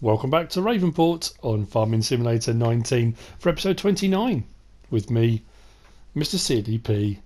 Welcome back to Ravenport on Farming Simulator 19 for episode 29 with me, MrSealyp.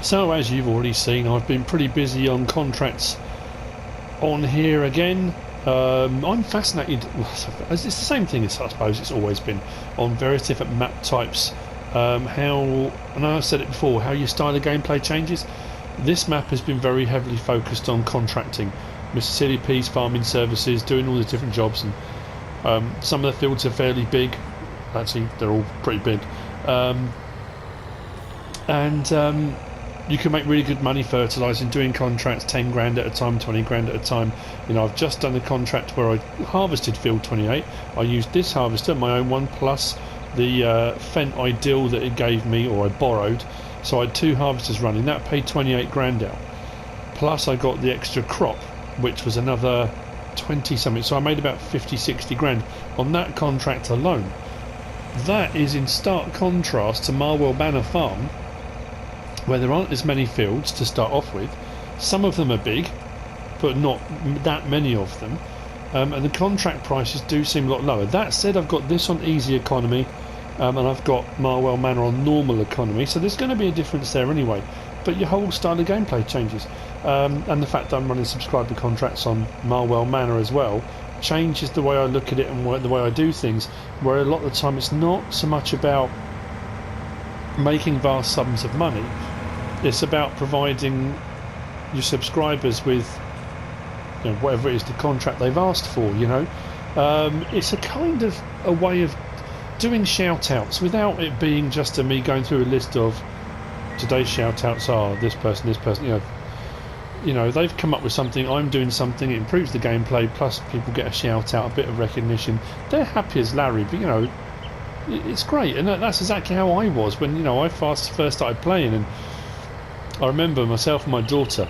So as you've already seen, I've been pretty busy on contracts on here again. I'm fascinated, it's the same thing as I suppose it's always been on various different map types, how, and I've said it before, how your style of gameplay changes. This map has been very heavily focused on contracting. MrSealyp's farming services, doing all the different jobs, and some of the fields are fairly big. Actually, they're all pretty big. You can make really good money fertilising, doing contracts 10 grand at a time, 20 grand at a time. You know, I've just done a contract where I harvested field 28. I used this harvester, my own one, plus the Fendt Ideal that it gave me, or I borrowed. So I had two harvesters running. That paid 28 grand out. Plus I got the extra crop, which was another 20 something. So I made about 50, 60 grand on that contract alone. That is in stark contrast to Marwell Manor Farm, where there aren't as many fields to start off with. Some of them are big, but not that many of them, and the contract prices do seem a lot lower. That said, I've got this on easy economy, and I've got Marwell Manor on normal economy, so there's going to be a difference there anyway, but your whole style of gameplay changes, and the fact that I'm running subscriber contracts on Marwell Manor as well changes the way I look at it and the way I do things, where a lot of the time it's not so much about making vast sums of money. It's about providing your subscribers with, you know, whatever it is the contract they've asked for. You know, it's a kind of a way of doing shout outs without it being just me going through a list of today's shout outs are this person, you know, they've come up with something, I'm doing something, it improves the gameplay, plus people get a shout out, a bit of recognition. They're happy as Larry, but you know, it's great, and that's exactly how I was when, you know, I first started playing. And I remember myself and my daughter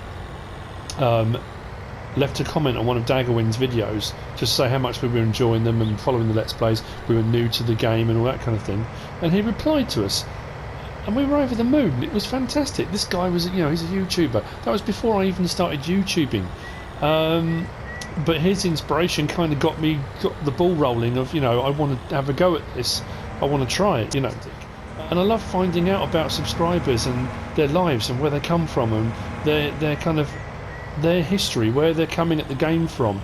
left a comment on one of Daggerwind's videos just to say how much we were enjoying them and following the Let's Plays. We were new to the game and all that kind of thing, and he replied to us. And we were over the moon. It was fantastic. This guy was, you know, he's a YouTuber. That was before I even started YouTubing. But his inspiration kind of got the ball rolling of, you know, I want to have a go at this. I want to try it, you know. And I love finding out about subscribers and their lives and where they come from and their kind of their history, where they're coming at the game from,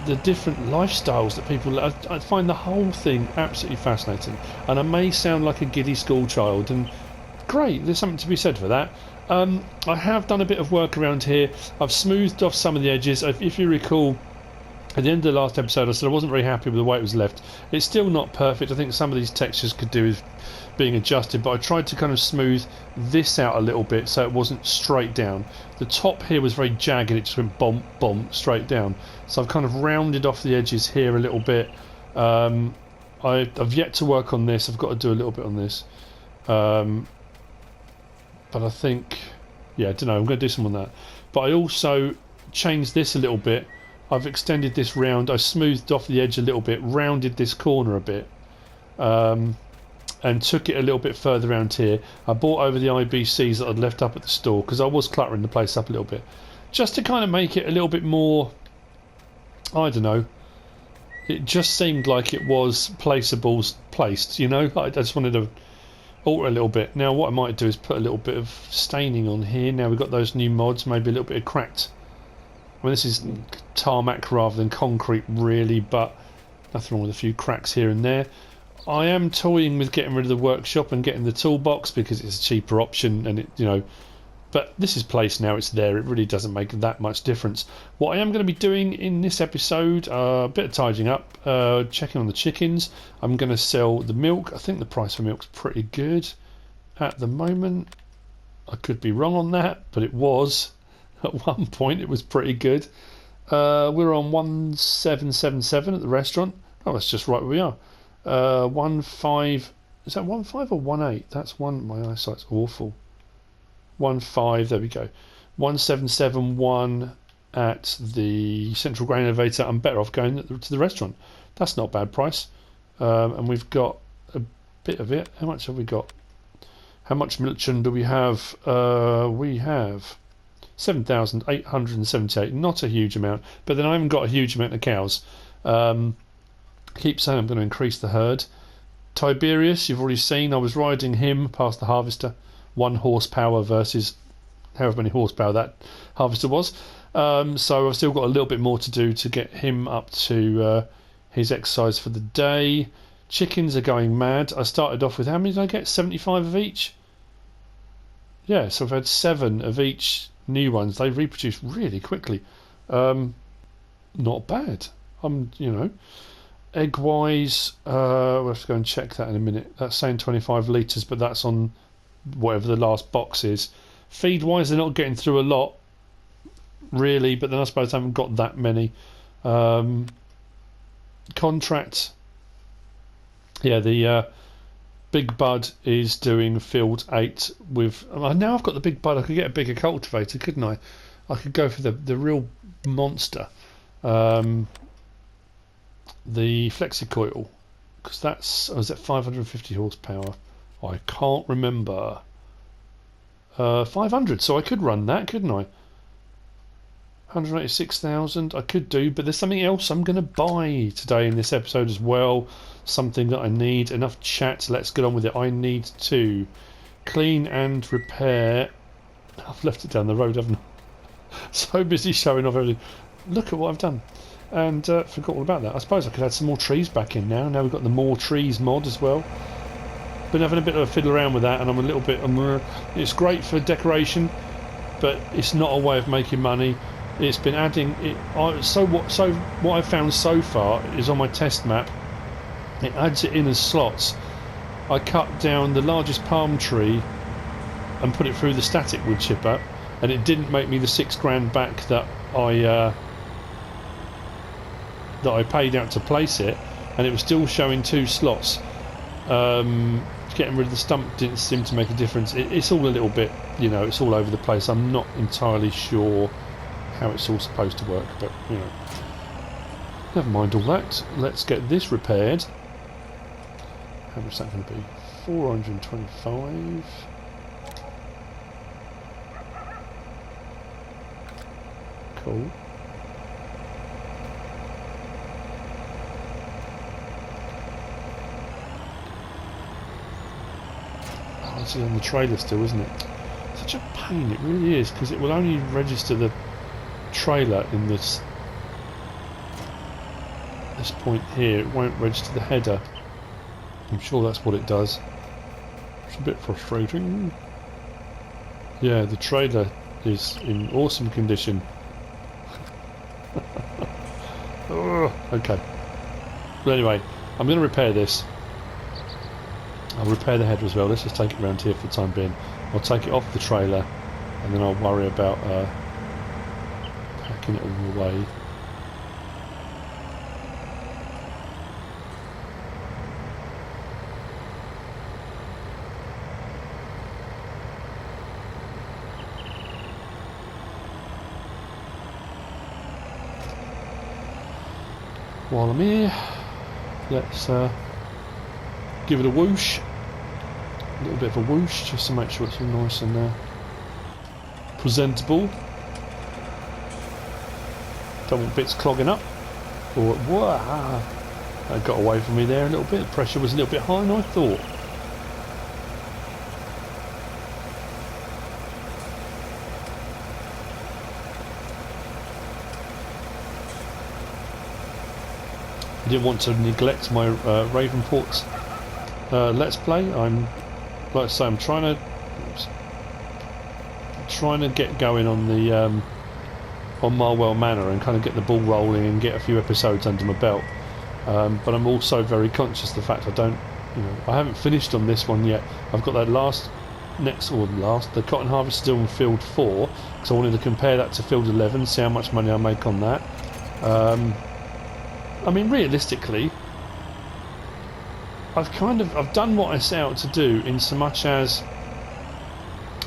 the different lifestyles that people. I find the whole thing absolutely fascinating. And I may sound like a giddy schoolchild, and great, there's something to be said for that. I have done a bit of work around here. I've smoothed off some of the edges. If you recall, at the end of the last episode I said I wasn't very happy with the way it was left. It's still not perfect. I think some of these textures could do with being adjusted, but I tried to kind of smooth this out a little bit so it wasn't straight down. The top here was very jagged, it just went bomb, bomb, straight down. So I've kind of rounded off the edges here a little bit. I've yet to work on this. I've got to do a little bit on this. But I think, yeah, I don't know, I'm going to do some on that. But I also changed this a little bit. I've extended this round. I smoothed off the edge a little bit, rounded this corner a bit, and took it a little bit further around here. I brought over the IBCs that I'd left up at the store because I was cluttering the place up a little bit, just to kind of make it a little bit more, I don't know, it just seemed like it was placeables placed, you know. I just wanted to alter a little bit. Now what I might do is put a little bit of staining on here. Now we've got those new mods, maybe a little bit of cracked. I mean, this is tarmac rather than concrete really, but nothing wrong with a few cracks here and there. I am toying with getting rid of the workshop and getting the toolbox because it's a cheaper option, and it, you know, but this is placed now, it's there, it really doesn't make that much difference. What I am going to be doing in this episode, a bit of tidying up, checking on the chickens. I'm going to sell the milk. I think the price for milk's pretty good at the moment. I could be wrong on that, but it was at one point, it was pretty good. We're on 1777 at the restaurant. Oh, that's just right where we are. 15, is that 15 or 18? That's one, my eyesight's awful. 15, there we go. 1771 at the Central Grain Elevator. I'm better off going to the restaurant. That's not a bad price. And we've got a bit of it. How much have we got? How much milchon do we have? We have 7,878. Not a huge amount, but then I haven't got a huge amount of cows. Keep saying I'm going to increase the herd. Tiberius, you've already seen. I was riding him past the harvester. 1 horsepower versus however many horsepower that harvester was. So I've still got a little bit more to do to get him up to his exercise for the day. Chickens are going mad. I started off with, how many did I get? 75 of each? Yeah, so I've had 7 of each new ones. They reproduce really quickly. Not bad. You know, egg wise, we'll have to go and check that in a minute. That's saying 25 litres, but that's on whatever the last box is. Feed wise, they're not getting through a lot really, but then I suppose I haven't got that many. Contract, yeah, the Big Bud is doing field 8 with, now I've got the Big Bud. I could get a bigger cultivator, couldn't I? I could go for the real monster, the Flexicoil, because that's, is that 550 horsepower? I can't remember. 500, so I could run that, couldn't I? 186,000 I could do, but there's something else I'm going to buy today in this episode as well. Something that I need. Enough chat, let's get on with it. I need to clean and repair. I've left it down the road, haven't I? So busy showing off everything. Look at what I've done. And forgot all about that. I suppose I could add some more trees back in now. Now we've got the More Trees mod as well. Been having a bit of a fiddle around with that, and I'm a little bit, it's great for decoration, but it's not a way of making money. It's been adding it. So what I've found so far is on my test map. it adds it in as slots. I cut down the largest palm tree and put it through the static wood chipper, and it didn't make me the £6 back that I paid out to place it, and it was still showing 2 slots. Getting rid of the stump didn't seem to make a difference. It's all a little bit, you know, it's all over the place. I'm not entirely sure how it's all supposed to work, but you know, never mind all that. Let's get this repaired. How much is that going to be? 425. Cool. Oh, it's on the trailer still, isn't it? Such a pain, it really is, because it will only register the trailer in this point here. It won't register the header. I'm sure that's what it does. It's a bit frustrating. Yeah, the trailer is in awesome condition. Okay. But anyway, I'm going to repair this. I'll repair the header as well. Let's just take it around here for the time being. I'll take it off the trailer, and then I'll worry about packing it all away. While I'm here, let's give it a whoosh, a little bit of a whoosh, just to make sure it's all nice and presentable. Don't want bits clogging up. Or whoa, that got away from me there a little bit. The pressure was a little bit higher than I thought. I didn't want to neglect my RAVENPORT Let's Play. I'm trying to get going on the on Marwell Manor and kind of get the ball rolling and get a few episodes under my belt. But I'm also very conscious of the fact I haven't finished on this one yet. I've got that the cotton harvest still in field 4, because I wanted to compare that to field 11, see how much money I make on that. I mean, realistically, I've done what I set out to do, in so much as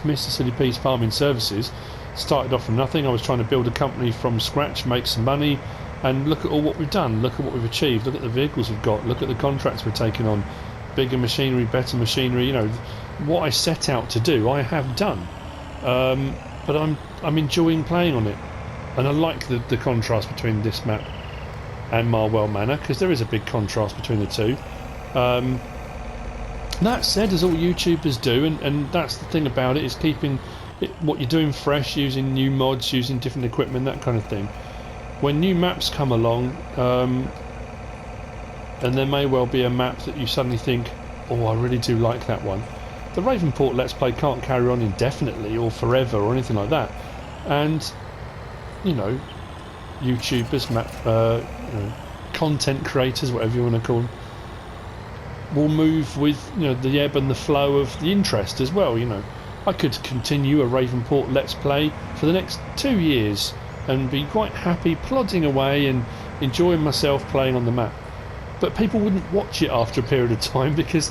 MrSealyp's Farming Services started off from nothing. I was trying to build a company from scratch, make some money, and look at all what we've done, look at what we've achieved, look at the vehicles we've got, look at the contracts we're taking on, bigger machinery, better machinery. You know, what I set out to do, I have done. But I'm enjoying playing on it, and I like the contrast between this map and Marwell Manor, because there is a big contrast between the two. That said, as all YouTubers do, and that's the thing about it, is keeping what you're doing fresh, using new mods, using different equipment, that kind of thing. When new maps come along, and there may well be a map that you suddenly think, oh, I really do like that one. The RAVENPORT Let's Play can't carry on indefinitely or forever or anything like that. And, you know, YouTubers, content creators, whatever you want to call them, will move with the ebb and the flow of the interest as well. I could continue a RAVENPORT Let's Play for the next 2 years and be quite happy plodding away and enjoying myself playing on the map, but people wouldn't watch it after a period of time, because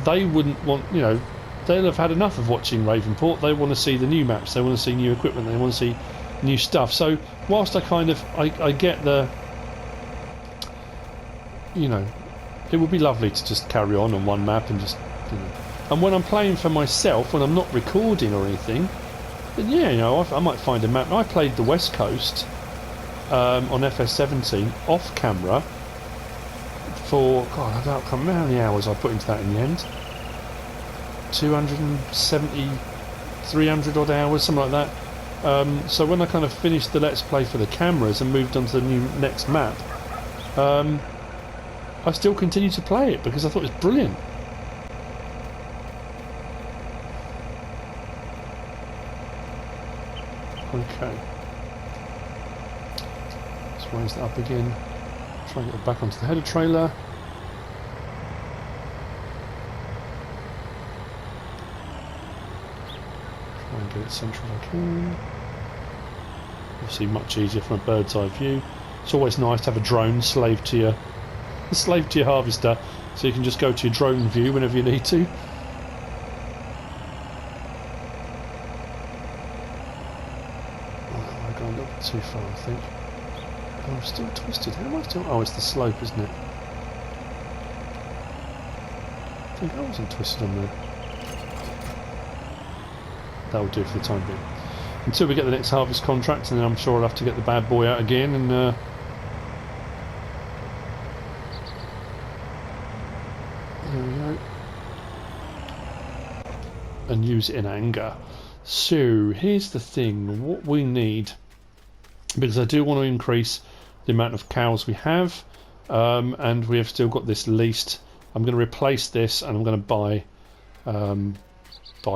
they wouldn't want, they'll have had enough of watching RAVENPORT. They want to see the new maps, they want to see new equipment, they want to see new stuff. So whilst I get the, it would be lovely to just carry on one map and just, and when I'm playing for myself, when I'm not recording or anything, then yeah, I might find a map. I played the West Coast on FS17 off camera for, God, I can't remember how many hours I put into that in the end. 270, 300 odd hours, something like that. So when I kind of finished the Let's Play for the cameras and moved on to the next map, I still continued to play it because I thought it was brilliant. Okay. Let's raise that up again. Try and get it back onto the header trailer. get it central if I can. Obviously much easier from a bird's eye view. It's always nice to have a drone slave to your harvester, so you can just go to your drone view whenever you need to. Oh, I've gone a little bit too far, I think. Oh, I'm still twisted. How am I still? Oh, it's the slope, isn't it? I think I wasn't twisted on there. That will do for the time being. Until we get the next harvest contract, and then I'm sure I'll have to get the bad boy out again and there we go. And use it in anger. So here's the thing, what we need, because I do want to increase the amount of cows we have, and we have still got this leased. I'm going to replace this, and I'm going to buy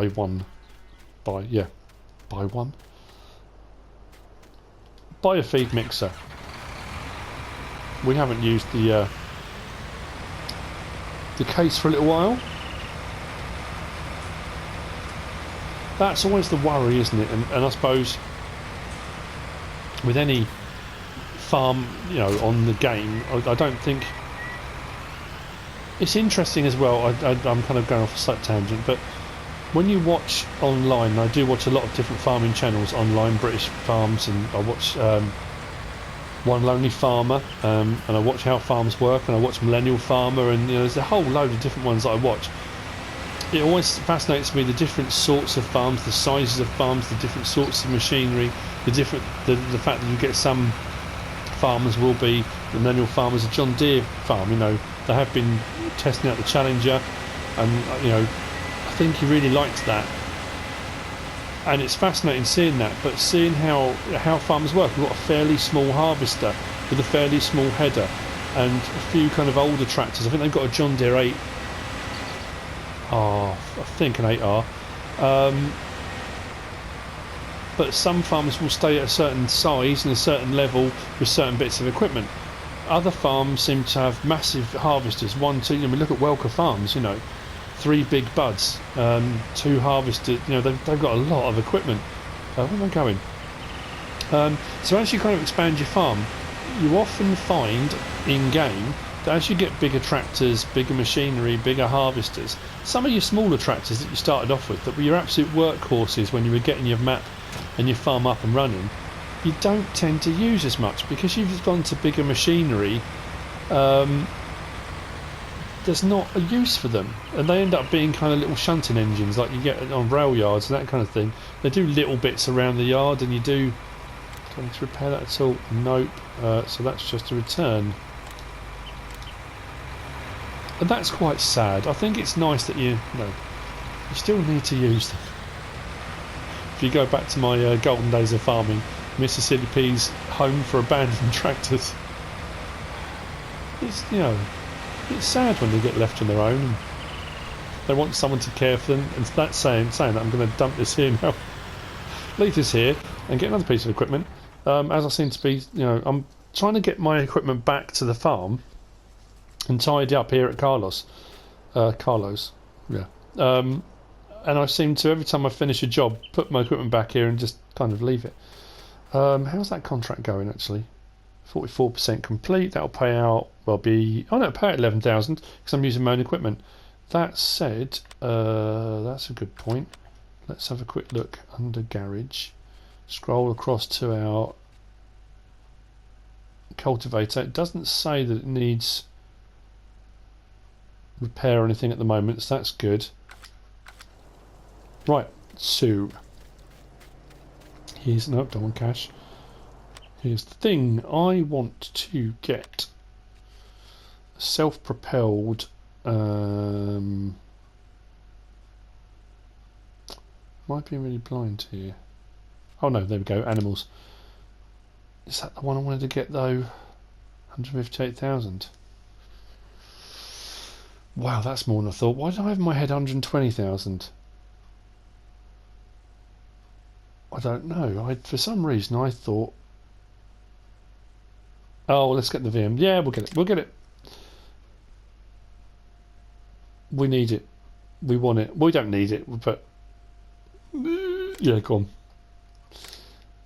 one. Buy a feed mixer. We haven't used the case for a little while. That's always the worry, isn't it? And I suppose with any farm, you know, on the game, I don't think it's interesting as well. I'm kind of going off a slight tangent, but when you watch online, I do watch a lot of different farming channels online, British farms, and I watch One Lonely Farmer, and I watch how farms work, and I watch Millennial Farmer, and you know, there's a whole load of different ones that I watch. It always fascinates me, the different sorts of farms, the sizes of farms, the different sorts of machinery, the fact that you get some farmers will be, the Millennial Farmers, a John Deere farm, you know, they have been testing out the Challenger, and you know, I think he really likes that, and it's fascinating seeing that. But seeing how farmers work, we've got a fairly small harvester with a fairly small header, and a few kind of older tractors. I think they've got a John Deere 8R, I think an 8R. But some farms will stay at a certain size and a certain level with certain bits of equipment. Other farms seem to have massive harvesters. 1, 2. I mean, look at Welker Farms. You know, 3 big buds, 2 harvesters. You know, they've got a lot of equipment. Where am I going? So as you kind of expand your farm, you often find in game that as you get bigger tractors, bigger machinery, bigger harvesters, some of your smaller tractors that you started off with, that were your absolute workhorses when you were getting your map and your farm up and running, you don't tend to use as much because you've gone to bigger machinery. There's not a use for them, and they end up being kind of little shunting engines like you get on rail yards and that kind of thing. They do little bits around the yard, and do I need to repair that at all? Nope. So that's just a return, and that's quite sad. I think it's nice that you still need to use them. If you go back to my golden days of farming, MrSealyp's home for abandoned tractors, it's, you know, it's sad when they get left on their own and they want someone to care for them. And that's saying that I'm going to dump this here now, leave this here and get another piece of equipment. As I seem to be, you know, I'm trying to get my equipment back to the farm and tidy up here at Carlos, yeah. And I seem to, every time I finish a job, put my equipment back here and just kind of leave it. How's that contract going actually? 44% complete. That'll pay out. Well, pay out 11,000 because I'm using my own equipment. That said, that's a good point. Let's have a quick look under garage. Scroll across to our cultivator. It doesn't say that it needs repair or anything at the moment, so that's good. Right, so here's don't want cash. Here's the thing, I want to get self-propelled might be really blind here. Oh no, there we go, animals. Is that the one I wanted to get though? 158,000. Wow, that's more than I thought. Why did I have in my head 120,000? I don't know. For some reason I thought, oh, let's get the VM. Yeah, we'll get it. We'll get it. We need it. We want it. We don't need it, but Yeah, go on.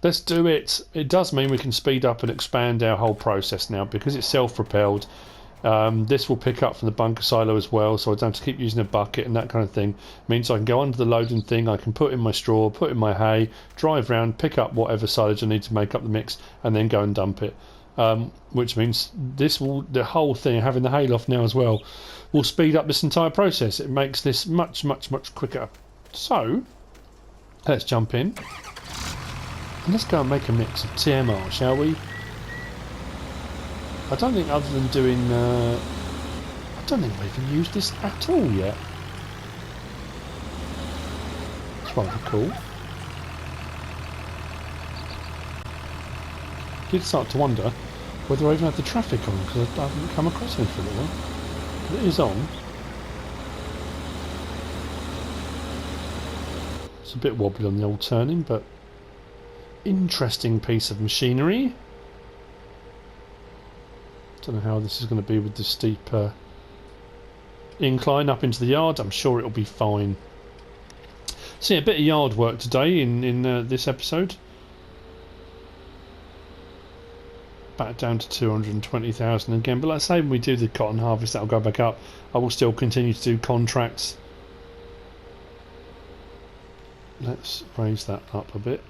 Let's do it. It does mean we can speed up and expand our whole process now because it's self-propelled. This will pick up from the bunker silo as well, so I don't have to keep using a bucket and that kind of thing. It means I can go under the loading thing, I can put in my straw, put in my hay, drive around, pick up whatever silage I need to make up the mix, and then go and dump it. Which means the whole thing, having the hayloft now as well, will speed up this entire process. It makes this much, much, much quicker. So, let's jump in. And let's go and make a mix of TMR, shall we? I don't think other than doing... I don't think I've even used this at all yet. It's rather cool. I did start to wonder whether I even had the traffic on, because I haven't come across it for a little while. But it is on. It's a bit wobbly on the old turning, but interesting piece of machinery. Don't know how this is going to be with the steep incline up into the yard. I'm sure it'll be fine. So yeah, a bit of yard work today in this episode. Back down to 220,000 again, but like I say, when we do the cotton harvest, that'll go back up. I will still continue to do contracts. Let's raise that up a bit.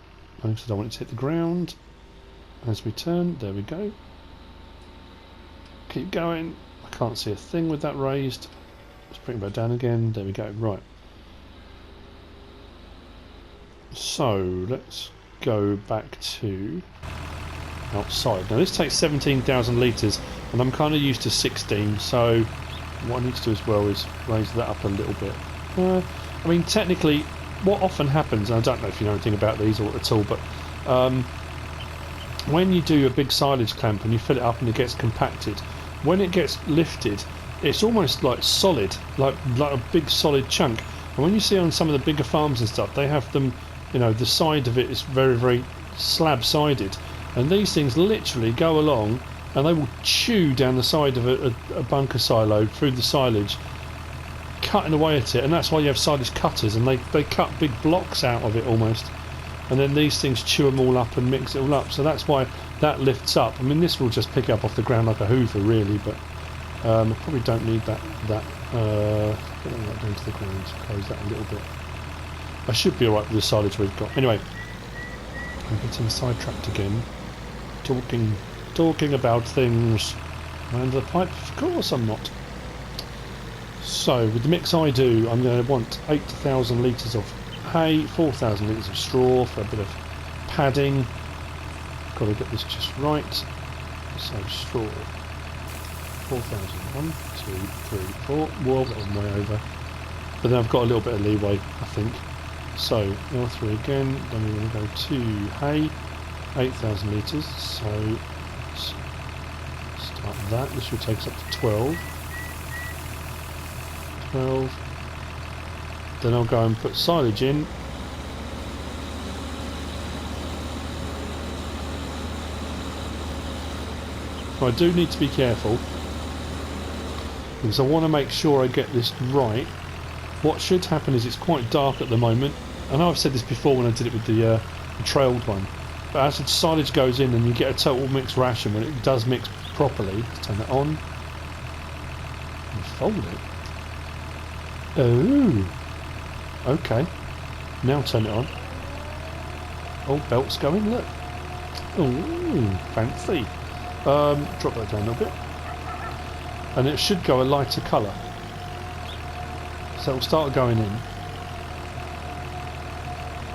I don't want it to hit the ground. As we turn, there we go. Keep going. I can't see a thing with that raised. Let's bring it back down again. There we go. Right. So let's go back to outside. Now this takes 17,000 litres and I'm kind of used to 16, so what I need to do as well is raise that up a little bit. I mean, technically what often happens, and I don't know if you know anything about these or at all, but when you do a big silage clamp and you fill it up and it gets compacted, when it gets lifted it's almost like solid, like a big solid chunk. And when you see on some of the bigger farms and stuff, they have them, you know, the side of it is very, very slab sided, and these things literally go along and they will chew down the side of a bunker silo through the silage, cutting away at it. And that's why you have silage cutters, and they cut big blocks out of it almost, and then these things chew them all up and mix it all up. So that's why that lifts up. I mean, this will just pick up off the ground like a hoover really, but I probably don't need that get that down to the ground. Close that a little bit. I should be alright with the silage we've got. Anyway, I'm getting sidetracked again. Talking about things. And the pipe, of course I'm not. So, with the mix I do, I'm going to want 8,000 litres of hay, 4,000 litres of straw for a bit of padding. Got to get this just right. So, straw. 4,000. 1, 2, 3, 4. Whoa, that was way over. But then I've got a little bit of leeway, I think. So, L3 again. Then we're going to go to hay. 8,000 litres. So, let's start that. This will take us up to 12. 12. Then I'll go and put silage in. I do need to be careful because I want to make sure I get this right. What should happen is it's quite dark at the moment. I know I've said this before when I did it with the trailed one, but as the silage goes in and you get a total mixed ration, when it does mix properly, let's turn it on and fold it. Oh, okay. Now turn it on. Oh, belt's going, look. Oh, fancy. Drop that down a little bit. And it should go a lighter colour. So it'll start going in.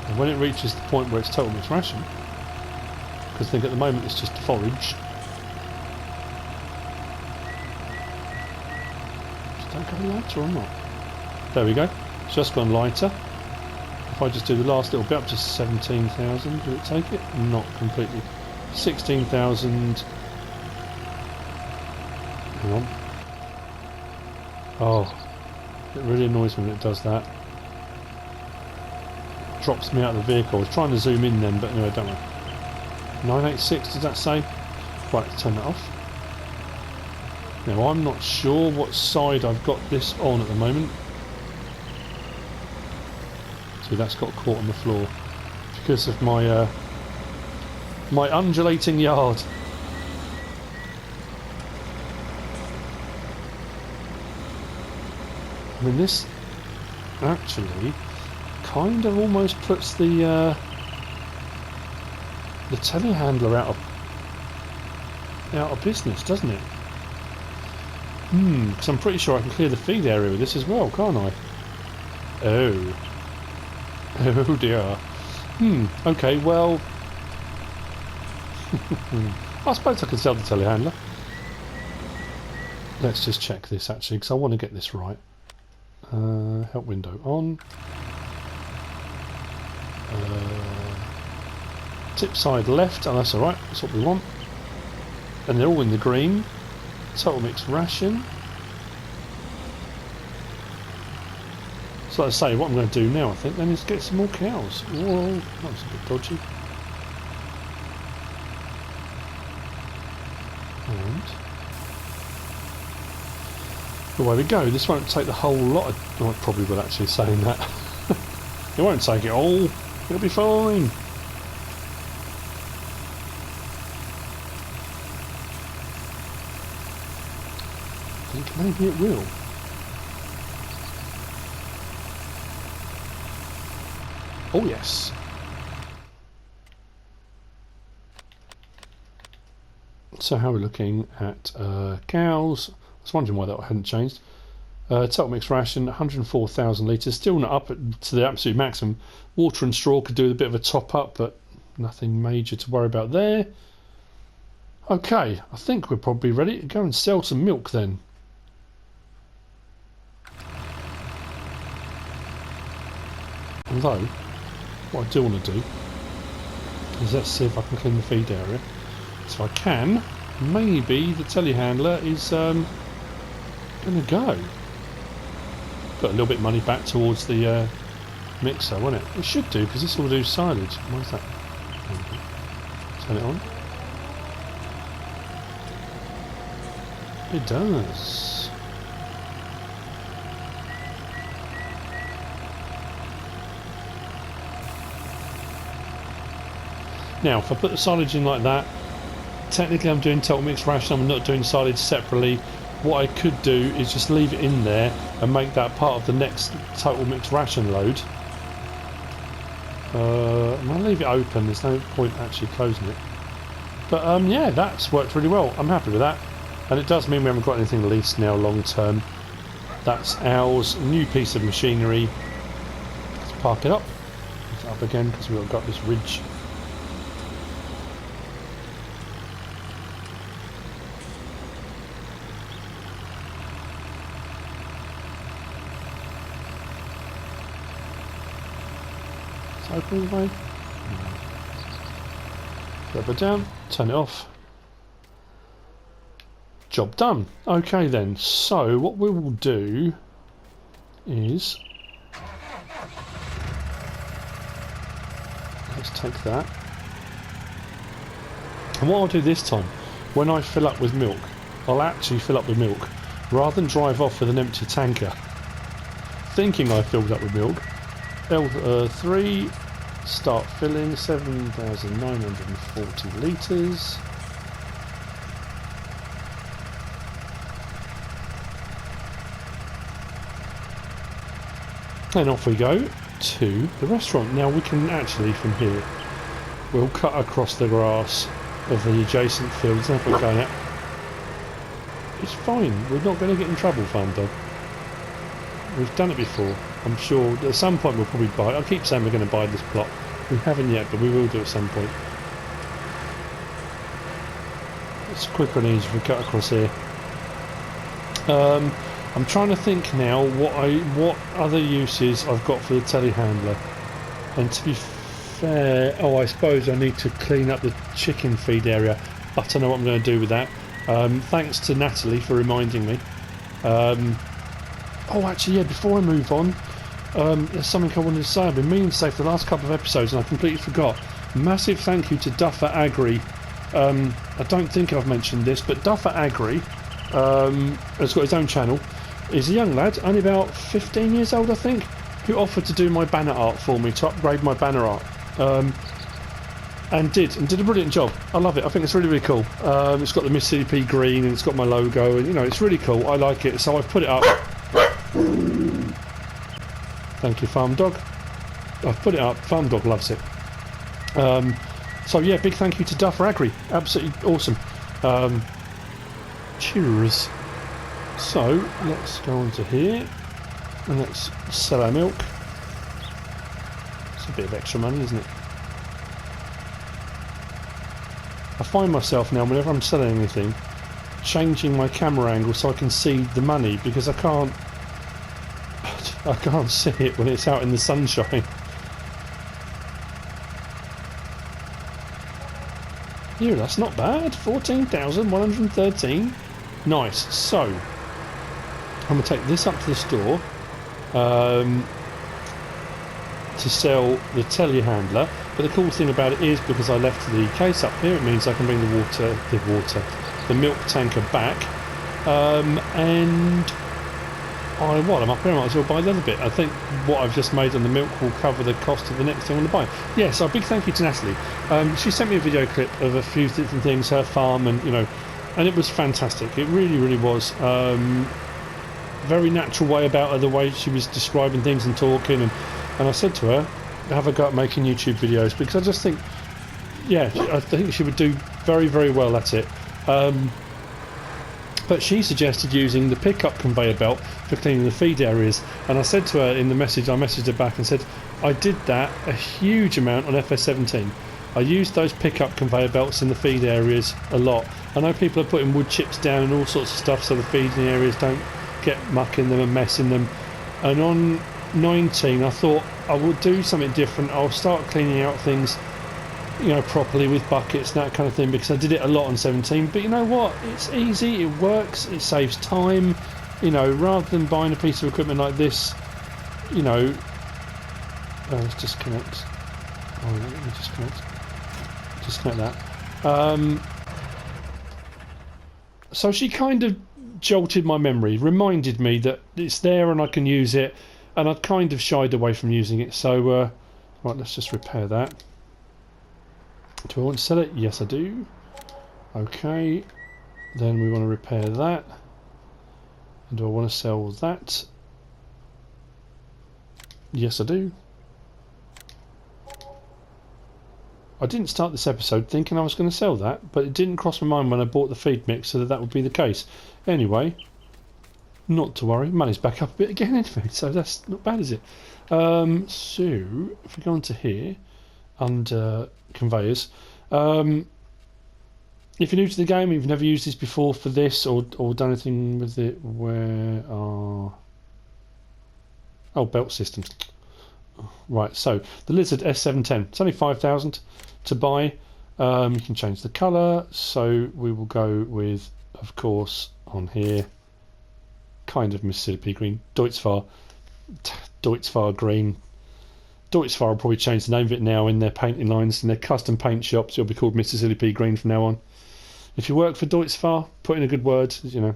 And when it reaches the point where it's total mixed ration, because I think at the moment it's just forage. Just don't go lighter or not. There we go. It's just gone lighter. If I just do the last little bit up to 17,000, will it take it? Not completely. 16,000. Hang on. Oh, it really annoys me when it does that. It drops me out of the vehicle. I was trying to zoom in then, but anyway, don't worry. 986, does that say? Right, turn that off. Now, I'm not sure what side I've got this on at the moment. See, that's got caught on the floor. because of my my undulating yard. I mean, this actually kind of almost puts the telehandler out of business, doesn't it? Because I'm pretty sure I can clear the feed area with this as well, can't I? Oh. Oh dear. Okay, well... I suppose I could sell the telehandler. Let's just check this actually, because I want to get this right. Help window on. Tip side left, and that's alright, that's what we want. And they're all in the green. Total mixed ration. So let's say what I'm going to do now, I think, then is get some more cows. Whoa, that was a bit dodgy. And away we go. This won't take the whole lot of... Oh, it probably will actually, saying that. It won't take it all. It'll be fine. I think maybe it will. Oh yes. So how are we looking at cows? I was wondering why that hadn't changed. Total mixed ration, 104,000 litres, still not up to the absolute maximum. Water and straw could do a bit of a top up, but nothing major to worry about there. Okay, I think we're probably ready to go and sell some milk then. Although, what I do want to do is let's see if I can clean the feed area. So I can, maybe the telehandler is going to go. Put a little bit of money back towards the mixer, won't it? It should do, because this will do silage. Why is that? Turn it on. It does. Now, if I put the silage in like that, technically I'm doing total mixed ration, I'm not doing silage separately. What I could do is just leave it in there and make that part of the next total mixed ration load. I'm going to leave it open, there's no point actually closing it. But yeah, that's worked really well, I'm happy with that. And it does mean we haven't got anything leased now long term. That's ours, new piece of machinery. Let's park it up. Put it up again because we've got this ridge. Open the way. Rubber down, turn it off. Job done. Okay then, so what we will do is let's take that. And what I'll do this time, when I fill up with milk, I'll actually fill up with milk rather than drive off with an empty tanker thinking I filled up with milk. L3, start filling, 7,940 litres. And off we go to the restaurant. Now we can actually, from here, we'll cut across the grass of the adjacent fields. Now if we're going out, it's fine. We're not going to get in trouble, farm dog. We've done it before. I'm sure at some point we'll probably buy it. I keep saying we're going to buy this plot. We haven't yet, but we will do at some point. It's quicker and easier if we cut across here. I'm trying to think now what other uses I've got for the telehandler. And to be fair, oh, I suppose I need to clean up the chicken feed area. I don't know what I'm going to do with that. Thanks to Natalie for reminding me. Oh, actually, yeah, before I move on, there's something I wanted to say. I've been meaning to say for the last couple of episodes and I completely forgot. Massive thank you to Duffer Agri. I don't think I've mentioned this, but Duffer Agri has got his own channel. He's a young lad, only about 15 years old, I think, who offered to do my banner art for me, to upgrade my banner art. and did a brilliant job. I love it. I think it's really, really cool. It's got the MrSealyp green and it's got my logo, and you know, it's really cool. I like it, so I've put it up. Thank you, Farm Dog. I've put it up. Farm Dog loves it. So yeah, big thank you to Duffer Agri. Absolutely awesome. Cheers. So let's go on to here and let's sell our milk. It's a bit of extra money, isn't it? I find myself now, whenever I'm selling anything, changing my camera angle so I can see the money, because I can't see it when it's out in the sunshine. Yeah, that's not bad. 14,113. Nice. So I'm going to take this up to the store to sell the telehandler. But the cool thing about it is, because I left the case up here, it means I can bring the milk tanker back, and while I'm up here, I might as well buy the other bit. I think what I've just made on the milk will cover the cost of the next thing I want to buy. Yeah, so a big thank you to Natalie. She sent me a video clip of a few different things, her farm, and you know, and it was fantastic. It really, really was. Very natural way about her, the way she was describing things and talking, and I said to her, have a go at making YouTube videos, because I just think, yeah, I think she would do very, very well at it. But she suggested using the pickup conveyor belt for cleaning the feed areas, and I said to her in the message, I messaged her back and said, I did that a huge amount on FS17. I used those pickup conveyor belts in the feed areas a lot. I know people are putting wood chips down and all sorts of stuff so the feeding areas don't get muck in them and mess in them. And on 19 I thought I would do something different. I'll start cleaning out things, you know, properly with buckets and that kind of thing, because I did it a lot on 17. But you know what, it's easy, it works, it saves time, you know, rather than buying a piece of equipment like this, you know. Let's disconnect. Oh, let me disconnect that. So she kind of jolted my memory, reminded me that it's there and I can use it, and I'd kind of shied away from using it. So right, let's just repair that. Do I want to sell it? Yes, I do. Okay, then we want to repair that. And do I want to sell that? Yes, I do. I didn't start this episode thinking I was going to sell that, but it didn't cross my mind when I bought the feed mixer that that would be the case. Anyway, not to worry, money's back up a bit again anyway, so that's not bad, is it? So, if we go on to here, under conveyors, if you're new to the game, you've never used this before for this, or done anything with it, where are... Oh, belt systems. Right, so the Lizard S710, it's only 5,000 to buy. You can change the colour, so we will go with, of course, on here, kind of MrSealyp green, Deutzfahr green. Deutzfahr will probably change the name of it now in their painting lines, in their custom paint shops. It'll be called MrSealyp green from now on. If you work for Deutzfahr, put in a good word, you know.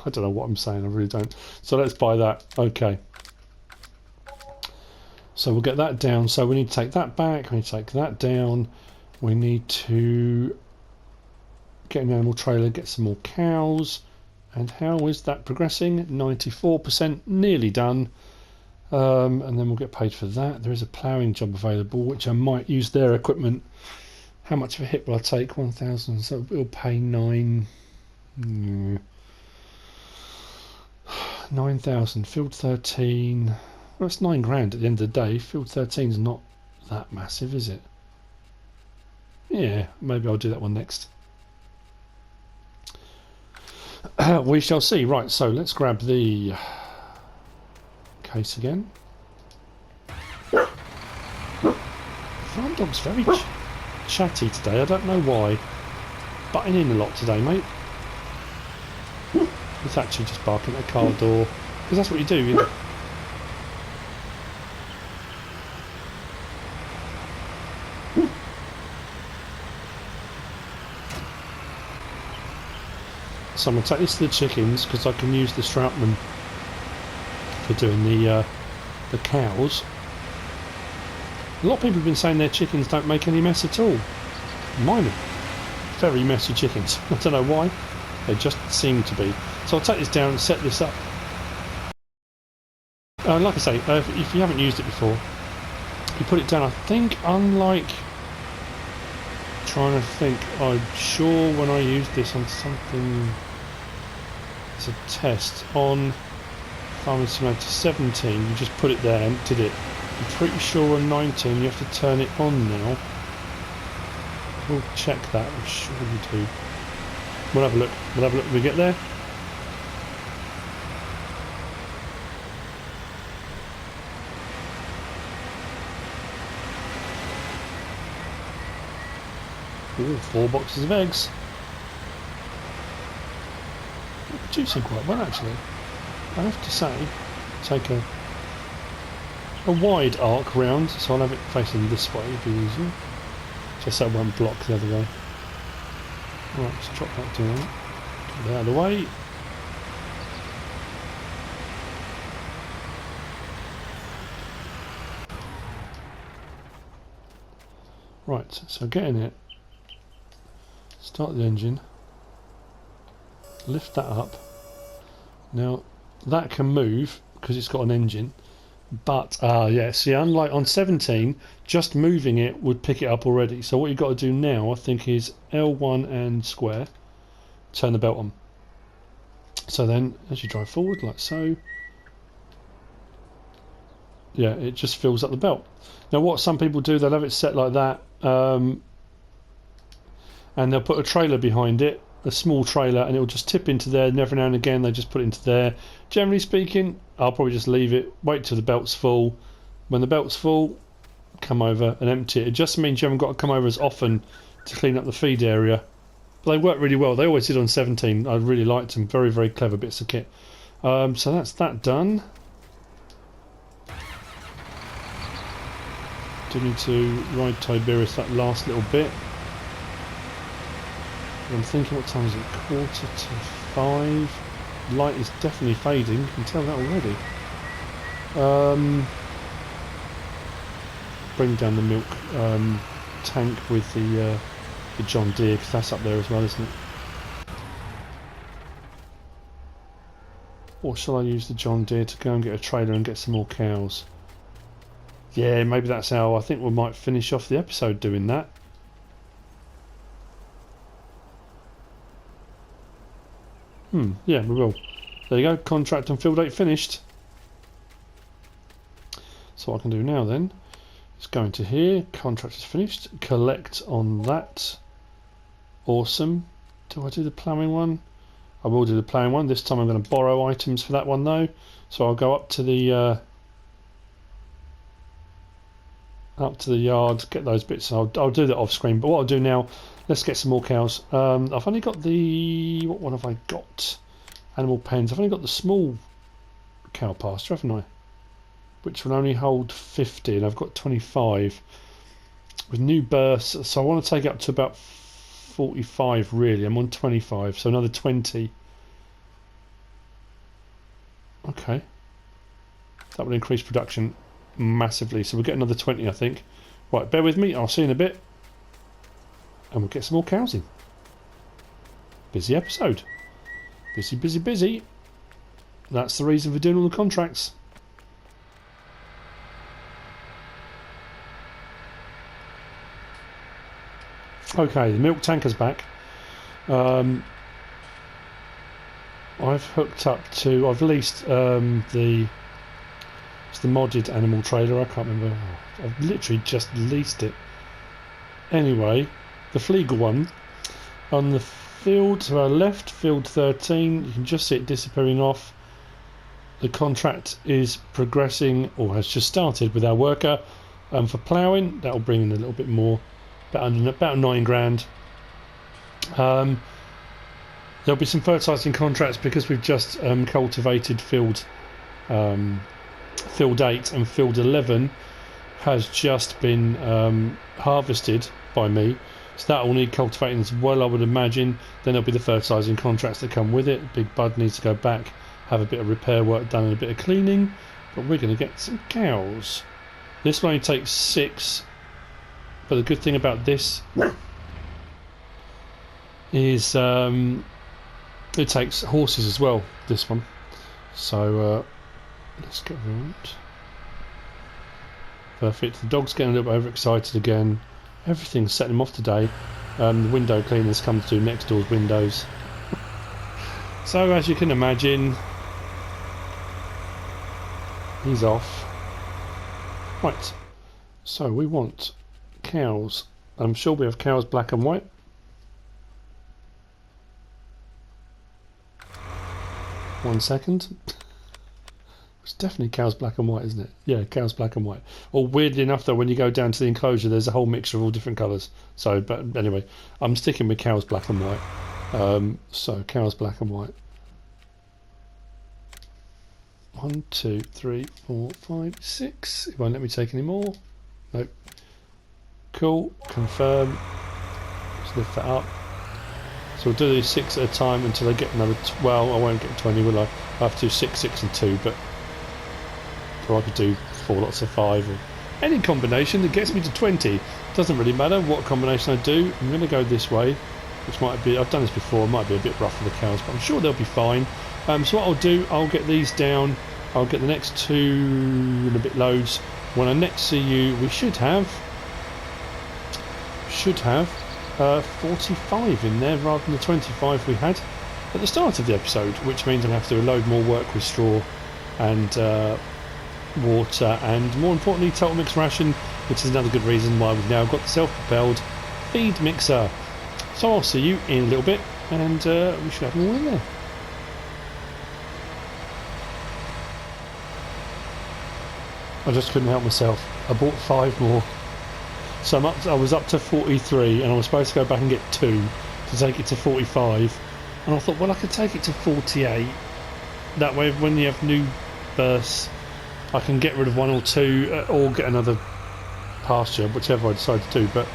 I don't know what I'm saying, I really don't. So let's buy that. Okay. So we'll get that down. So we need to take that back. We need to take that down. We need to get an animal trailer, get some more cows. And how is that progressing? 94%, nearly done. And then we'll get paid for that. There is a ploughing job available, which I might use their equipment. How much of a hit will I take? 1,000. So it'll pay 9,000. Field 13. Well, it's 9 grand at the end of the day. Field 13 is not that massive, is it? Yeah, maybe I'll do that one next. We shall see. Right, so let's grab the case again. Farm Dog's very chatty today. I don't know why. Butting in a lot today, mate. It's actually just barking at a car door, because that's what you do. You know? So I'm going to take this to the chickens, because I can use the Stroutman for doing the cows. A lot of people have been saying their chickens don't make any mess at all. Mine are very messy chickens. I don't know why. They just seem to be. So I'll take this down and set this up. Like I say, if you haven't used it before, you put it down. I think, unlike... Trying to think, I'm sure when I used this on something as a test on Farming Simulator 17, you just put it there, emptied it. I'm pretty sure on 19 you have to turn it on now. We'll check that, I'm sure we do. We'll have a look. We'll have a look when we get there. Ooh, 4 boxes of eggs. They're producing quite well, actually. I have to say, take a wide arc round, so I'll have it facing this way, it'll be easier. Just so it won't block the other way. Right, let's drop that down. Get that out of the way. Right, so getting it. Start the engine. Lift that up. Now, that can move because it's got an engine. But, yeah, see, unlike on 17, just moving it would pick it up already. So what you've got to do now, I think, is L1 and square. Turn the belt on. So then, as you drive forward, like so, yeah, it just fills up the belt. Now, what some people do, they'll have it set like that, and they'll put a trailer behind it, a small trailer, and it'll just tip into there, and every now and again they just put it into there. Generally speaking, I'll probably just leave it, wait till the belt's full. When the belt's full, come over and empty it. It just means you haven't got to come over as often to clean up the feed area. But they work really well. They always did on 17. I really liked them. Very, very clever bits of kit. So that's that done. Do need to ride Tiberius that last little bit. I'm thinking, what time is it? 4:45. Light is definitely fading. You can tell that already. Bring down the milk tank with the John Deere, because that's up there as well, isn't it? Or shall I use the John Deere to go and get a trailer and get some more cows? Yeah, maybe that's how I think we might finish off the episode doing that. Yeah, we will. There you go, contract and field date finished. So what I can do now then is go into here, contract is finished, collect on that. Awesome. Do I do the ploughing one? I will do the ploughing one. This time I'm going to borrow items for that one though. So I'll go up to the yard, get those bits. I'll do that off screen. But what I'll do now, let's get some more cows. I've only got the... what one have I got? Animal pens. I've only got the small cow pasture, haven't I? Which will only hold 50, and I've got 25. With new bursts, so I want to take it up to about 45 really. I'm on 25, so another 20. Okay. That will increase production massively, so we'll get another 20 I think. Right, bear with me, I'll see you in a bit. And we'll get some more cows in. Busy episode. Busy, busy, busy. That's the reason for doing all the contracts. Okay, the milk tanker's back. I've hooked up to... I've leased the modded animal trailer. I can't remember. I've literally just leased it. Anyway, the Fleagle one on the field to our left, field 13. You can just see it disappearing off. The contract is progressing, or has just started, with our worker. For ploughing, that will bring in a little bit more, about 9 grand. There'll be some fertilising contracts because we've just cultivated field 8, and field 11 has just been harvested by me, so that will need cultivating as well, I would imagine. Then there'll be the fertilising contracts that come with it. Big Bud needs to go back, have a bit of repair work done and a bit of cleaning, but we're going to get some cows. This one only takes 6, but the good thing about this is it takes horses as well, this one. So let's get around. Perfect. The dog's getting a little bit overexcited again. Everything's setting him off today. The window cleaner's come to do next door's windows. So as you can imagine, he's off. Right, so we want cows. I'm sure we have cows black and white. One second. It's definitely cows black and white, isn't it? Yeah, cows black and white. Or weirdly enough though, when you go down to the enclosure, there's a whole mixture of all different colours. So, but anyway, I'm sticking with cows black and white. So cows black and white. 1, 2, 3, 4, 5, 6. It won't let me take any more. Nope. Cool. Confirm. Just lift that up. So we'll do these 6 at a time until I get another. Well, I won't get 20, will I? I have to do 6, 6, and 2, but or I could do 4 lots of 5, or any combination that gets me to 20. Doesn't really matter what combination I do. I'm going to go this way, which might be. I've done this before. It might be a bit rough for the cows, but I'm sure they'll be fine. So what I'll do, I'll get these down. I'll get the next 2 and a bit loads. When I next see you, we should have 45 in there rather than the 25 we had at the start of the episode, which means I'll have to do a load more work with straw and water, and more importantly total mix ration, which is another good reason why we've now got the self-propelled feed mixer. So I'll see you in a little bit, and we should have them all in there. I just couldn't help myself. I bought 5 more. So I was up to 43, and I was supposed to go back and get 2 to take it to 45. And I thought, well, I could take it to 48. That way, when you have new births, I can get rid of 1 or 2, or get another pasture, whichever I decide to do. But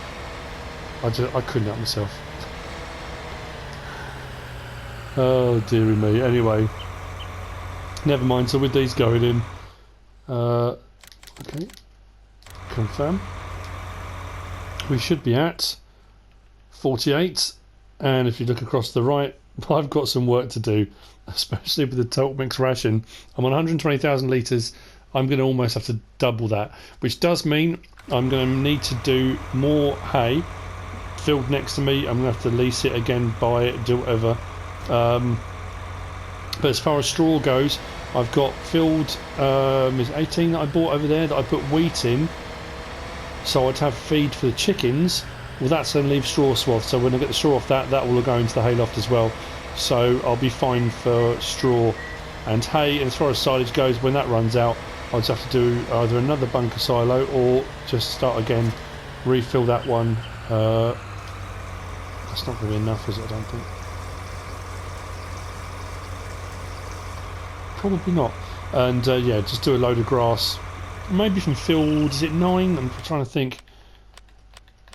I couldn't help myself. Oh dearie me. Anyway, never mind. So with these going in, okay, confirm. We should be at 48, and if you look across the right, I've got some work to do, especially with the total mix ration. I'm on 120,000 litres. I'm going to almost have to double that, which does mean I'm going to need to do more hay. Field next to me, I'm going to have to lease it again, buy it, do whatever. But as far as straw goes, I've got field is 18 that I bought over there that I put wheat in, so I'd have feed for the chickens. Well, that's going to leave straw swath, so when I get the straw off that will go into the hayloft as well, so I'll be fine for straw and hay. And as far as silage goes, when that runs out, I'll just have to do either another bunker silo or just start again, refill that one. That's not going to be enough, is it? I don't think. Probably not. And yeah, just do a load of grass. Maybe from field, is it 9? I'm trying to think.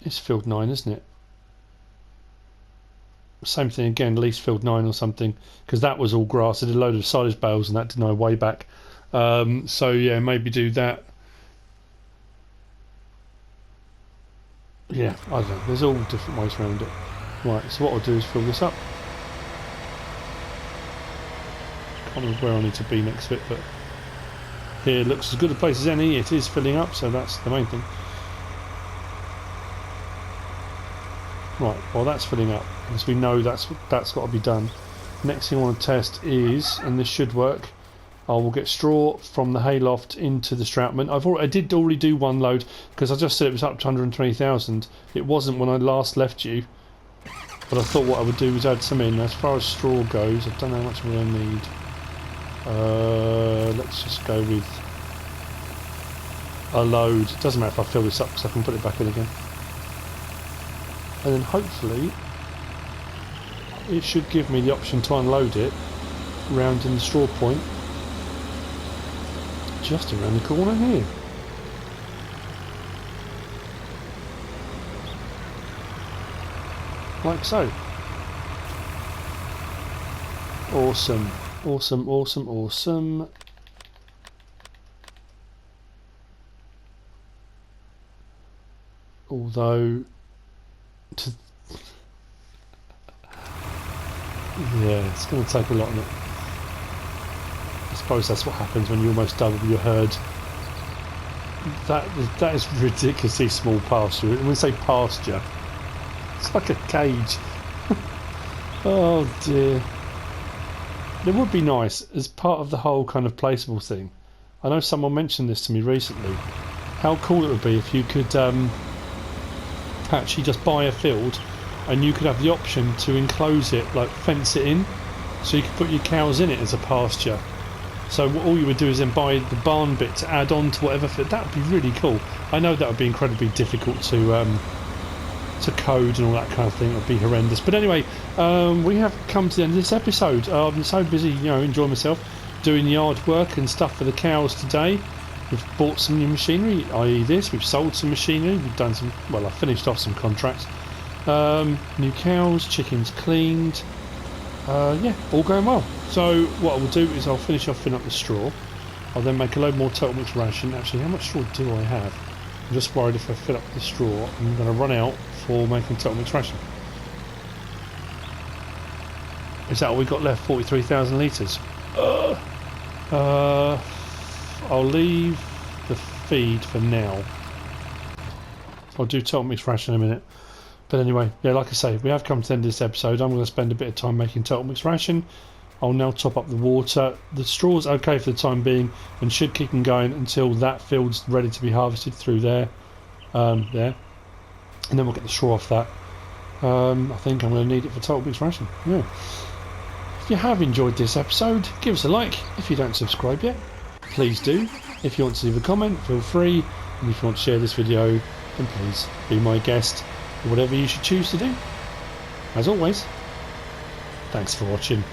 It's field 9, isn't it? Same thing again, lease field 9 or something, because that was all grass. I did a load of silage bales and that, didn't I, way back. So yeah, maybe do that. Yeah, I don't know. There's all different ways around it. Right, so what I'll do is fill this up. Can't remember where I need to be next to it, but here looks as good a place as any. It is filling up, so that's the main thing. Right, well that's filling up, as we know that's got to be done. Next thing I want to test is, and this should work, I will get straw from the hayloft into the Stroutman. I did already do 1 load, because I just said it was up to 120,000. It wasn't when I last left you, but I thought what I would do was add some in. As far as straw goes, I don't know how much we're going to need. Let's just go with a load. It doesn't matter if I fill this up, because I can put it back in again. And then hopefully it should give me the option to unload it round in the straw point, just around the corner here. Like so. Awesome, awesome, awesome, awesome. although to, yeah, it's going to take a lot of it. I suppose that's what happens when you almost double your herd. That is ridiculously small pasture. When we say pasture, it's like a cage. Oh dear. It would be nice as part of the whole kind of placeable thing. I know someone mentioned this to me recently. How cool it would be if you could actually just buy a field and you could have the option to enclose it, like fence it in, so you could put your cows in it as a pasture. So all you would do is then buy the barn bit to add on to whatever fit. That would be really cool. I know that would be incredibly difficult to code and all that kind of thing. It would be horrendous. But anyway, we have come to the end of this episode. I've been so busy, enjoying myself, doing yard work and stuff for the cows today. We've bought some new machinery, i.e. this. We've sold some machinery. We've done some, well, I finished off some contracts. New cows, chickens cleaned. Yeah, all going well. So what I will do is I'll finish off filling up the straw. I'll then make a load more total mix ration. Actually, how much straw do I have? I'm just worried if I fill up the straw, I'm going to run out for making total mix ration. Is that all we got left? 43,000 litres. I'll leave the feed for now. I'll do total mix ration in a minute. But anyway, yeah, like I say, we have come to the end of this episode. I'm going to spend a bit of time making total mix ration. I'll now top up the water. The straw's okay for the time being and should keep them going until that field's ready to be harvested through there. There. And then we'll get the straw off that. I think I'm going to need it for total mix ration. Yeah. If you have enjoyed this episode, give us a like. If you don't subscribe yet, please do. If you want to leave a comment, feel free. And if you want to share this video, then please be my guest. Whatever you should choose to do. As always, thanks for watching.